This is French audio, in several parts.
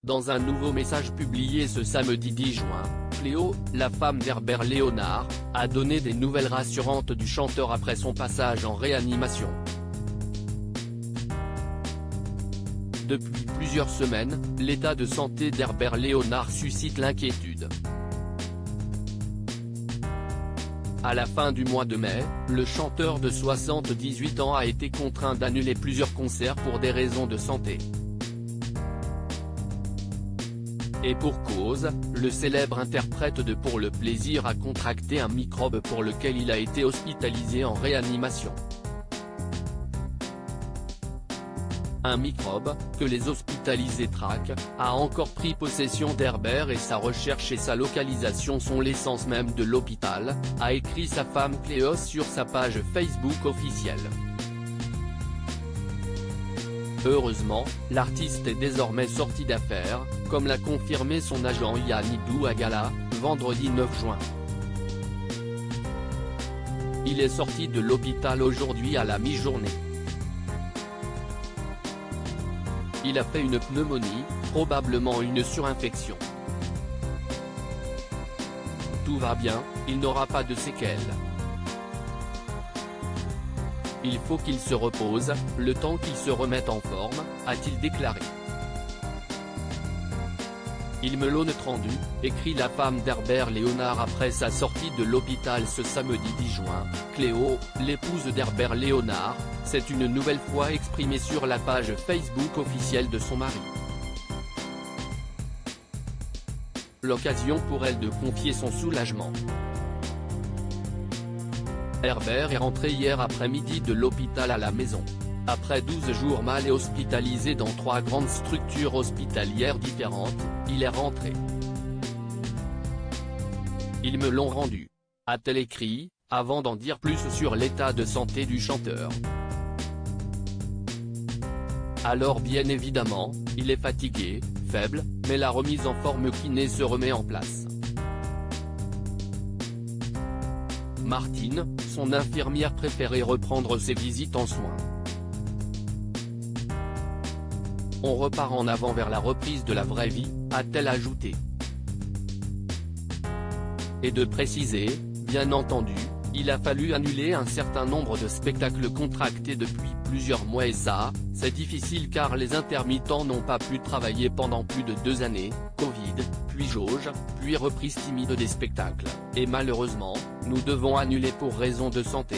Dans un nouveau message publié ce samedi 10 juin, Cléo, la femme d'Herbert Léonard, a donné des nouvelles rassurantes du chanteur après son passage en réanimation. Depuis plusieurs semaines, l'état de santé d'Herbert Léonard suscite l'inquiétude. À la fin du mois de mai, le chanteur de 78 ans a été contraint d'annuler plusieurs concerts pour des raisons de santé. Et pour cause, le célèbre interprète de Pour le plaisir a contracté un microbe pour lequel il a été hospitalisé en réanimation. Un microbe, que les hospitalisés traquent, a encore pris possession d'Herbert et sa recherche et sa localisation sont l'essence même de l'hôpital, a écrit sa femme Cléo sur sa page Facebook officielle. Heureusement, l'artiste est désormais sorti d'affaire, comme l'a confirmé son agent Yanidou Agala, vendredi 9 juin. Il est sorti de l'hôpital aujourd'hui à la mi-journée. Il a fait une pneumonie, probablement une surinfection. Tout va bien, il n'aura pas de séquelles. Il faut qu'il se repose, le temps qu'il se remette en forme, a-t-il déclaré. Il me l'ont rendu, écrit la femme d'Herbert Léonard après sa sortie de l'hôpital ce samedi 10 juin, Cléo, l'épouse d'Herbert Léonard, s'est une nouvelle fois exprimée sur la page Facebook officielle de son mari. L'occasion pour elle de confier son soulagement. Herbert est rentré hier après-midi de l'hôpital à la maison. Après 12 jours mal et hospitalisé dans 3 grandes structures hospitalières différentes, il est rentré. Ils me l'ont rendu, a-t-elle écrit, avant d'en dire plus sur l'état de santé du chanteur. Alors bien évidemment, il est fatigué, faible, mais la remise en forme kiné se remet en place. Martine, son infirmière préférée, reprendre ses visites en soins. On repart en avant vers la reprise de la vraie vie, a-t-elle ajouté. Et de préciser, bien entendu, il a fallu annuler un certain nombre de spectacles contractés depuis plusieurs mois et ça, c'est difficile car les intermittents n'ont pas pu travailler pendant plus de 2 années, Covid, puis jauge, puis reprise timide des spectacles, et malheureusement, nous devons annuler pour raison de santé.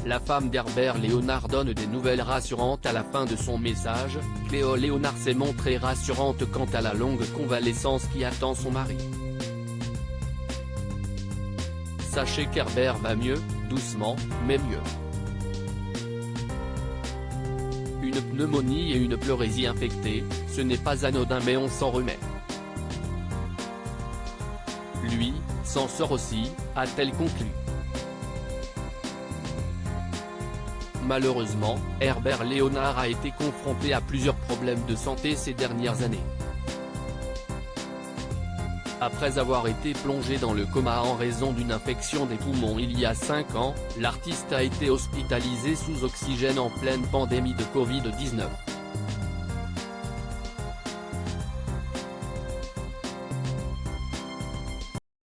La femme d'Herbert Léonard donne des nouvelles rassurantes à la fin de son message. Cléo Léonard s'est montrée rassurante quant à la longue convalescence qui attend son mari. Sachez qu'Herbert va mieux, doucement, mais mieux. Une pneumonie et une pleurésie infectée, ce n'est pas anodin mais on s'en remet. Lui, s'en sort aussi, a-t-elle conclu. Malheureusement, Herbert Léonard a été confronté à plusieurs problèmes de santé ces dernières années. Après avoir été plongé dans le coma en raison d'une infection des poumons il y a 5 ans, l'artiste a été hospitalisé sous oxygène en pleine pandémie de Covid-19.